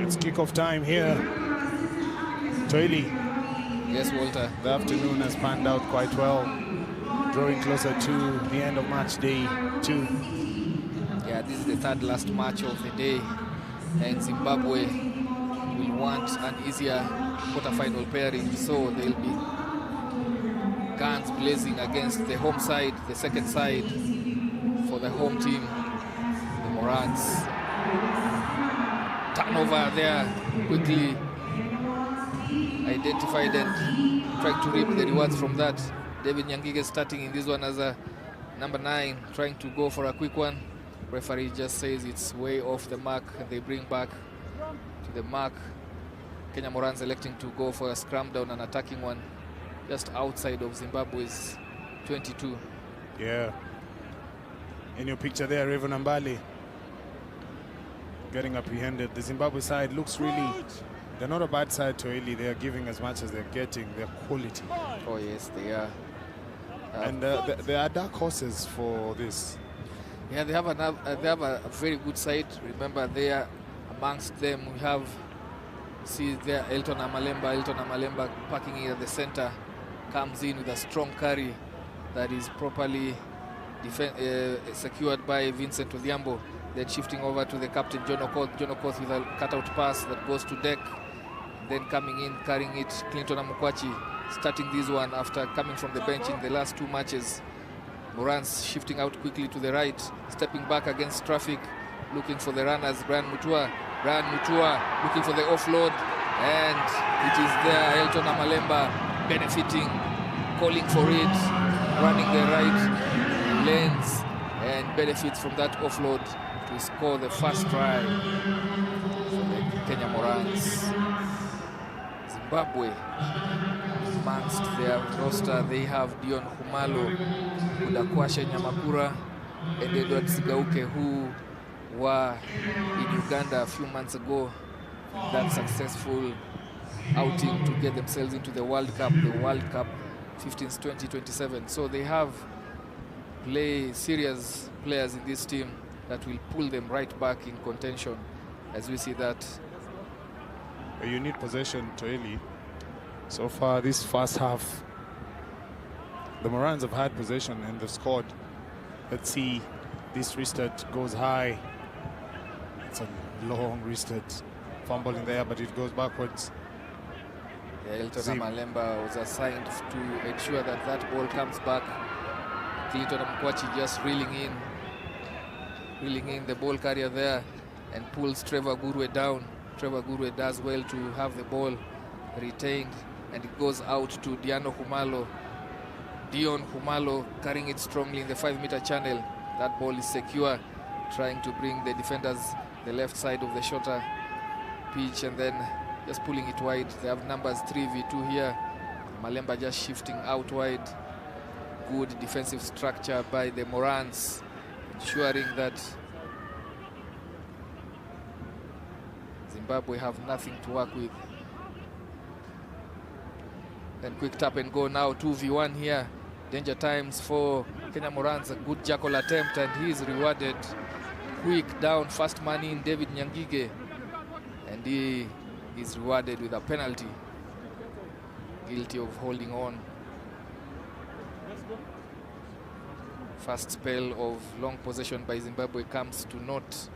It's kickoff time here. Toili. Yes, Walter. The afternoon has panned out quite well, drawing closer to the end of match day 2. Yeah, this is the third last match of the day, and Zimbabwe will want an easier quarterfinal pairing, so they'll be guns blazing against the home side, the second side for the home team, the Morans. Turnover there, quickly identified and trying to reap the rewards from that. David Nyangige starting in this one as a number 9, trying to go for a quick one. Referee just says it's way off the mark, and they bring back to the mark. Kenya Morans electing to go for a scrum down, an attacking one, just outside of Zimbabwe's 22. Yeah. In your picture there, Revan Ambali getting apprehended. The Zimbabwe side looks really, they're not a bad side to Eli. They are giving as much as they're getting. They're quality. Oh yes, they are. And there are dark horses for this. Yeah, they have a very good side. Remember, they are amongst them. We have, see there, Elton Amalemba parking in at the center, comes in with a strong carry that is properly secured by Vincent Odhiambo. Then shifting over to the captain, John Okoth with a cutout pass that goes to deck. Then coming in, carrying it, Clinton Amukwachi, starting this one after coming from the bench in the last 2 matches. Morans shifting out quickly to the right, stepping back against traffic, looking for the runners. Brian Mutua looking for the offload, and it is there. Elton Amalemba benefiting, calling for it, running the right lanes, and benefits from that offload to score the first try for the Kenya Morans. Zimbabwe, amongst their roster, they have Dion Humalo, Udakwashe Nyamakura, and Edward Sigauke, who were in Uganda a few months ago. That successful outing to get themselves into the World Cup 15s 2027. So they have serious players in this team that will pull them right back in contention, as we see that. A unique possession to Eli. So far this first half, the Morans have had possession and they've scored. Let's see, this wristed goes high. It's a long wristed fumble in there, but it goes backwards. Yeah, Elton Amalemba was assigned to ensure that that ball comes back. Clinton Amukwachi just reeling in the ball carrier there and pulls Trevor Gurwe down. Trevor Gurwe does well to have the ball retained, and it goes out to Dion Humalo carrying it strongly in the 5-meter channel. That ball is secure, trying to bring the defenders the left side of the shorter pitch and then just pulling it wide. They have numbers 3v2 here. Malemba just shifting out wide. Good defensive structure by the Morans, ensuring that Zimbabwe have nothing to work with. Then quick tap and go now, 2v1 here. Danger times for Kenya Morans. A good jackal attempt, and he is rewarded. Quick down, fast man in, David Nyangige, and he is rewarded with a penalty. Guilty of holding on. First spell of long possession by Zimbabwe comes to naught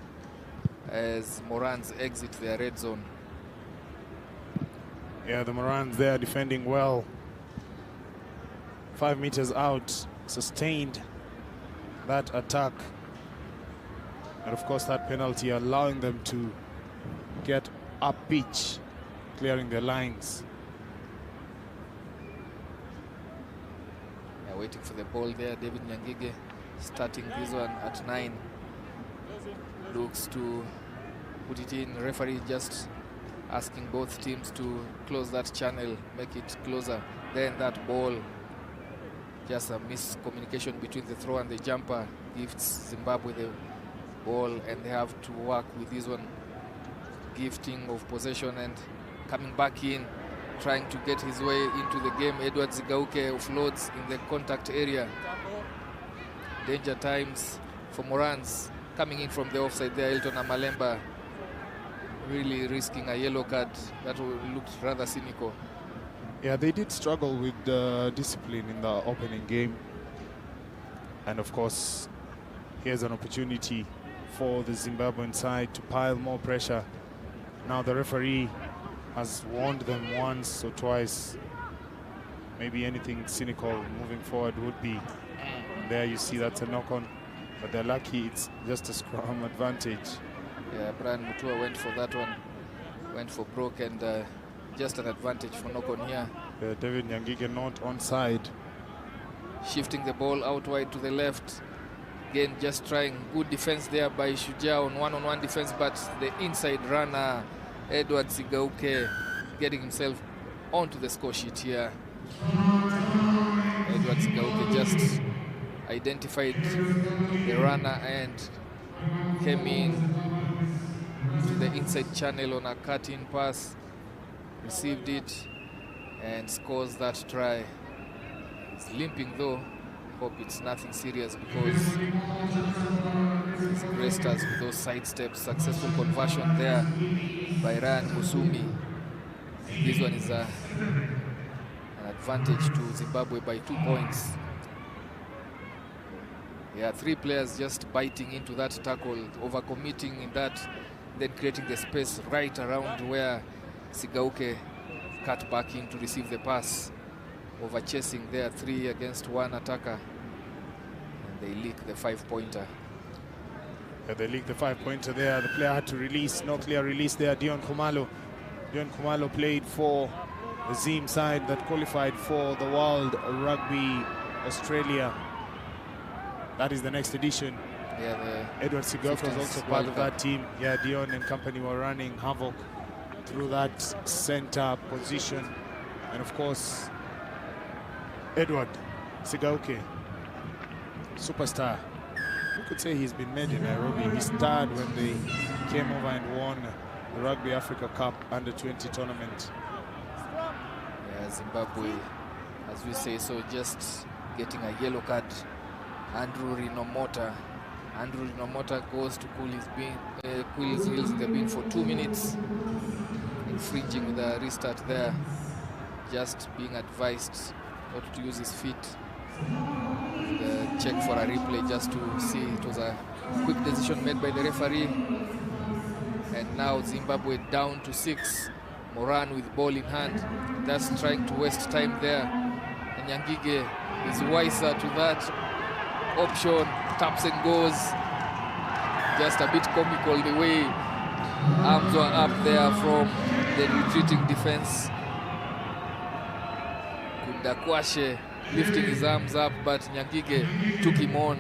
as Morans exit their red zone. Yeah, the Morans there defending well. 5 meters out, sustained that attack. And of course that penalty allowing them to get up pitch, clearing their lines. Yeah, waiting for the ball there. David Nyangige starting this one at 9. Looks to put it in. Referee just asking both teams to close that channel, make it closer. Then that ball, just a miscommunication between the throw and the jumper, gives Zimbabwe the ball, and they have to work with this one. Gifting of possession and coming back in, trying to get his way into the game. Edward Zigauke offloads in the contact area. Danger times for Morans. coming in from the offside there, Elton Amalemba really risking a yellow card. That looked rather cynical. Yeah, they did struggle with discipline in the opening game. And of course, here's an opportunity for the Zimbabwean side to pile more pressure. Now the referee has warned them once or twice. Maybe anything cynical moving forward would be. There you see that's a knock-on, but they're lucky it's just a scrum advantage. Yeah, Brian Mutua went for that one, went for broke, and just an advantage for knock-on here. David Nyangige not onside. Shifting the ball out wide to the left. Again, just trying good defense there by Shujaa on one-on-one defense, but the inside runner, Edward Sigauke, getting himself onto the score sheet here. Edward Sigauke just identified the runner and came in to the inside channel on a cut-in pass, received it, and scores that try. He's limping though. Hope it's nothing serious because he's graced us with those side steps. Successful conversion there by Ryan Musumi. This one is an advantage to Zimbabwe by 2 points. Yeah, 3 players just biting into that tackle, overcommitting in that, then creating the space right around where Sigauke cut back in to receive the pass. Over chasing there, 3 against 1 attacker, and they leak the 5-pointer. Yeah, they leaked the 5-pointer there. The player had to release, no clear release there. Dion Khumalo. Dion Khumalo played for the Zim side that qualified for the World Rugby Australia. That is the next edition. Yeah, Edward Sigauke was also part of that team. Yeah, Dion and company were running havoc through that center position, and of course, Edward Sigauke, superstar. You could say he's been made in Nairobi. He starred when they came over and won the Rugby Africa Cup Under-20 tournament. Yeah, Zimbabwe, as we say so, just getting a yellow card. Andrew Rinomota. Andrew Rinomota goes to cool his heels in the bin for 2 minutes, infringing with the restart there, just being advised not to use his feet. Check for a replay just to see. It was a quick decision made by the referee. And now Zimbabwe down to 6. Moran with ball in hand. That's trying to waste time there. And Nyangige is wiser to that option. Taps and goes. Just a bit comical the way arms were up there from the retreating defense. Kundakwashe lifting his arms up, but Nyangige took him on,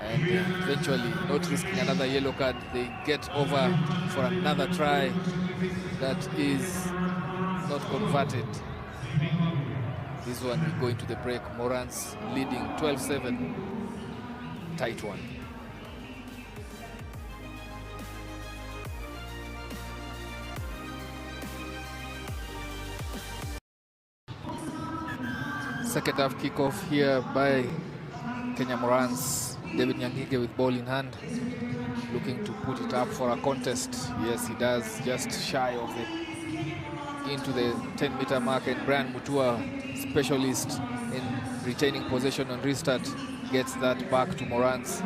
and eventually, not risking another yellow card, they get over for another try that is not converted. This one will go into the break. Morans leading 12-7. Tight one. Second half kickoff here by Kenya Morans. David Nyangige with ball in hand, looking to put it up for a contest. Yes, he does, just shy of the into the 10-meter mark, and Brian Mutua, specialist in retaining possession on restart, gets that back to Morans.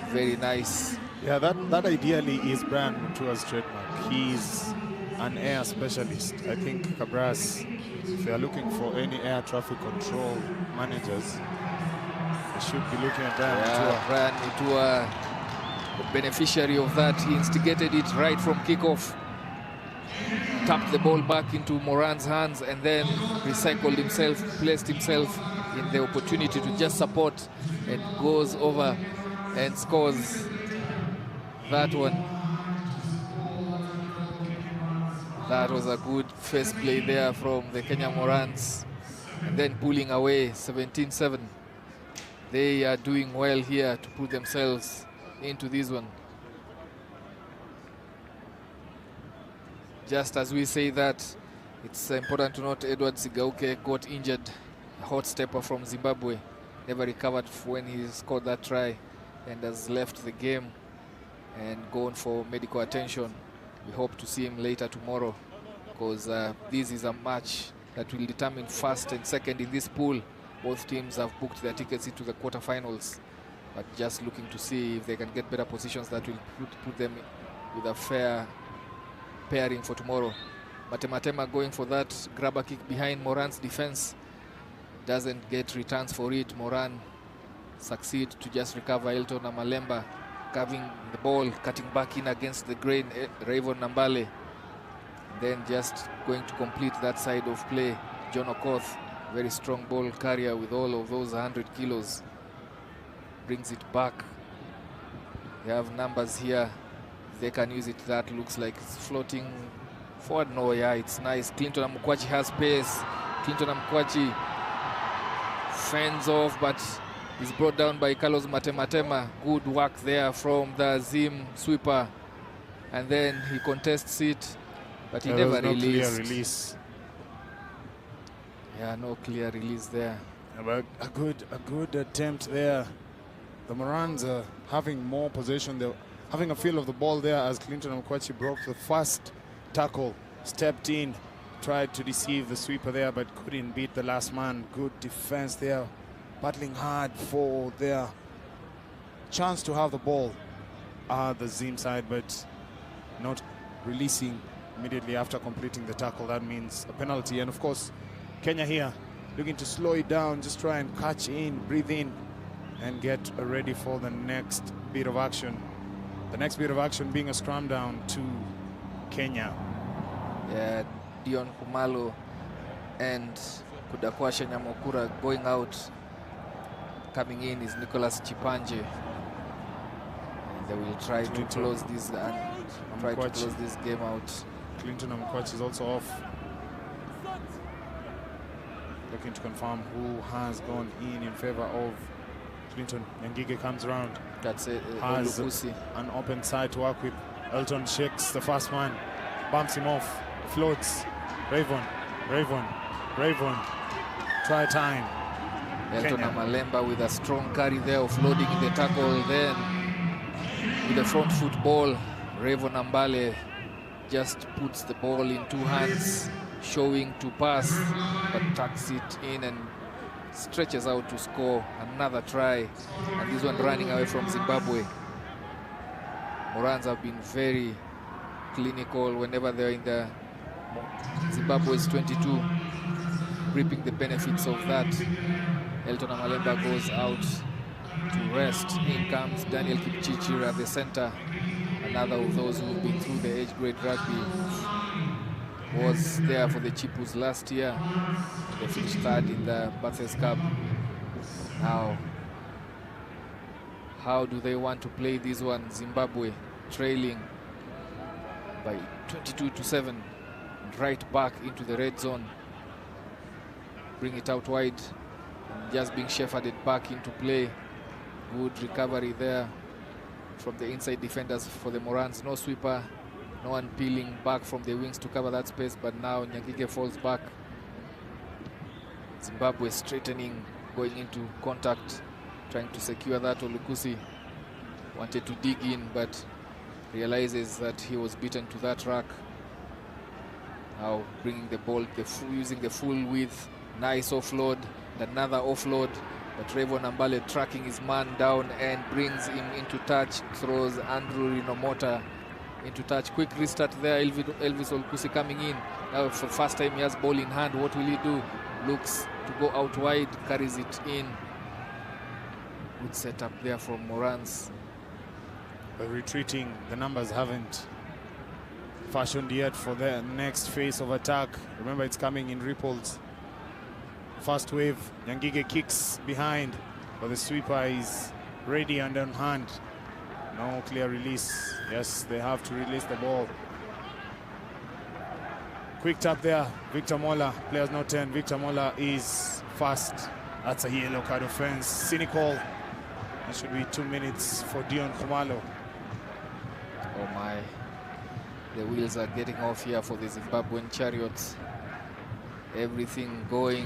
Very nice. Yeah, that ideally is Brian Mutua's trademark. He's an air specialist. I think Cabras, if they are looking for any air traffic control managers, they should be looking at Brian Mutua. Brian Mutua, the beneficiary of that. He instigated it right from kickoff, tapped the ball back into Moran's hands, and then recycled himself, placed himself in the opportunity to just support, and goes over and scores that one. That was a good first play there from the Kenya Morans, and then pulling away 17-7. They are doing well here to put themselves into this one. Just as we say that, it's important to note Edward Sigauke got injured, a hot stepper from Zimbabwe, never recovered when he scored that try. and has left the game and gone for medical attention. We hope to see him later tomorrow, because this is a match that will determine first and second in this pool. Both teams have booked their tickets into the quarterfinals, but just looking to see if they can get better positions that will put them with a fair pairing for tomorrow. Matematema going for that grabber kick behind Moran's defense. Doesn't get returns for it. Moran succeed to just recover. Elton Malemba carving the ball, cutting back in against the grain, Rayvon Nambale. Then just going to complete that side of play. John Okoth, very strong ball carrier with all of those 100 kilos. Brings it back. They have numbers here. They can use it. That looks like it's floating forward. No, yeah, it's nice. Clinton Amukwachi has pace. Clinton Amukwachi fends off, but is brought down by Carlos Matematema. Good work there from the Zim sweeper. And then he contests it, but he never released. Clear release. Yeah, no clear release there. But a good attempt there. The Morans are having more possession. They're having a feel of the ball there as Clinton Amukwachi broke the first tackle, stepped in, tried to deceive the sweeper there, but couldn't beat the last man. Good defense there, battling hard for their chance to have the ball at the Zim side, but not releasing immediately after completing the tackle. That means a penalty. And of course, Kenya here looking to slow it down, just try and catch in, breathe in, and get ready for the next bit of action. The next bit of action being a scrum down to Kenya. Yeah, Dion Kumalo and Kudakwasha Nyamokura going out. Coming in is Nicholas Chipanje. And they will try to close this game out. Clinton Amukwachi is also off. Looking to confirm who has gone in favor of Clinton. Nyangige comes around. That's it. Has an open side to work with. Elton shakes the first man, bumps him off, floats. Rayvon. Try time. Elton Malemba with a strong carry there, offloading in the tackle. Then with the front foot ball, Rayvon Nambale just puts the ball in two hands, showing to pass, but tucks it in and stretches out to score another try. And this one running away from Zimbabwe. Morans have been very clinical whenever they're in the Zimbabwe's 22, reaping the benefits of that. Elton Malemba goes out to rest. In comes Daniel Kipchichir at the center, another of those who've been through the age grade rugby. Was there for the Chipus last year. They finished third in the Bathurst Cup. Now, how do they want to play this one? Zimbabwe trailing by 22-7, right back into the red zone. Bring it out wide, and just being shepherded back into play. Good recovery there from the inside defenders for the Morans. No sweeper, no one peeling back from the wings to cover that space, but now Nyangige falls back. Zimbabwe straightening, going into contact, trying to secure that. Olukusi wanted to dig in, but realizes that he was beaten to that rack. Now bringing the ball, using the full width, nice offload, another offload, but Rayvon Nambale tracking his man down and brings him into touch, throws Andrew Rinomota into touch. Quick restart there, Elvis Olukusi coming in. Now for the first time he has ball in hand. What will he do? Looks to go out wide, carries it in. Good setup there from Morans. Retreating, the numbers haven't fashioned yet for their next phase of attack. Remember, it's coming in ripples. First wave, Nyangige kicks behind, but the sweeper is ready and on hand. No clear release. Yes, they have to release the ball. Quick tap there, Victor Mola, players not 10. Victor Mola is fast. That's a yellow card offense. Cynical. It should be 2 minutes for Dion Kumalo. Oh my, the wheels are getting off here for the Zimbabwean Chariots. Everything going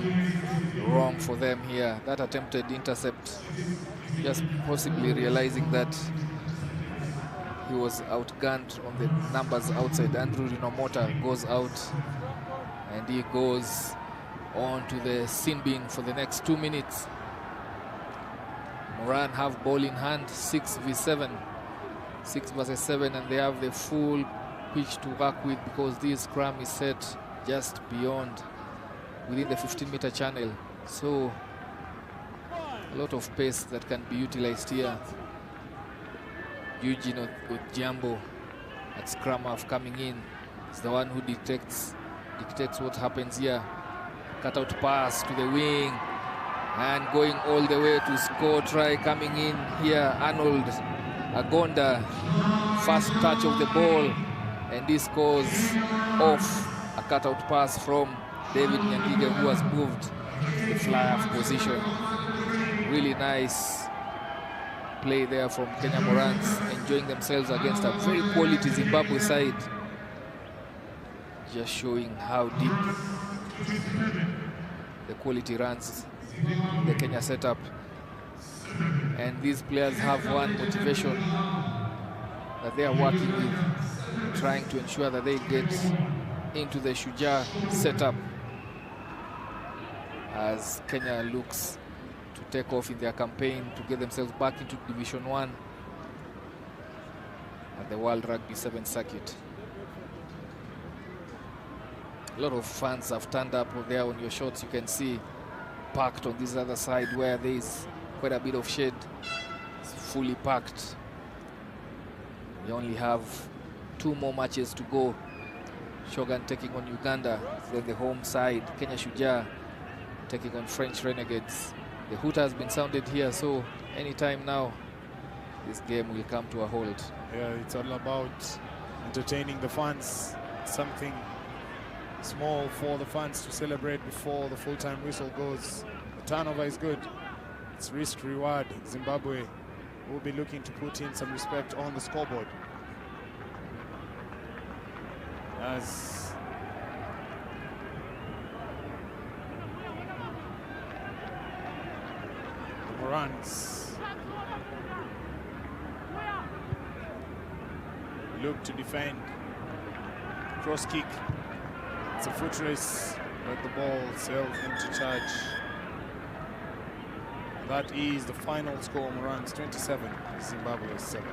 wrong for them here. That attempted intercept just possibly realizing that he was outgunned on the numbers outside. Andrew Rinomota goes out, and he goes on to the sin bin for the next 2 minutes. Moran have ball in hand, 6v7, 6 versus 7, and they have the full pitch to work with because this scrum is set just beyond, within the 15-meter channel. So a lot of pace that can be utilized here. Eugene Odhiambo at scrum half coming in is the one who dictates what happens here. Cut-out pass to the wing and going all the way to score try coming in here. Arnold Agonda, first touch of the ball, and this goes off a cut-out pass from David Nyangiga, who has moved the fly-half position. Really nice play there from Kenya Morans, enjoying themselves against a very quality Zimbabwe side. Just showing how deep the quality runs the Kenya setup. And these players have one motivation that they are working with, trying to ensure that they get into the Shujaa setup as Kenya looks to take off in their campaign to get themselves back into Division 1 at the World Rugby 7 circuit. A lot of fans have turned up there on your shots. You can see packed on this other side where there is quite a bit of shade. It's fully packed. We only have 2 more matches to go. Shogun taking on Uganda, then the home side, Kenya Shujaa taking on French Renegades. The hoot has been sounded here, so anytime now this game will come to a halt. Yeah, it's all about entertaining the fans. Something small for the fans to celebrate before the full-time whistle goes. The turnover is good. It's risk reward. Zimbabwe will be looking to put in some respect on the scoreboard. As the Morans look to defend. Cross kick. It's a foot race, but the ball sailed into charge. That is the final score. Morans 27, Zimbabwe 7.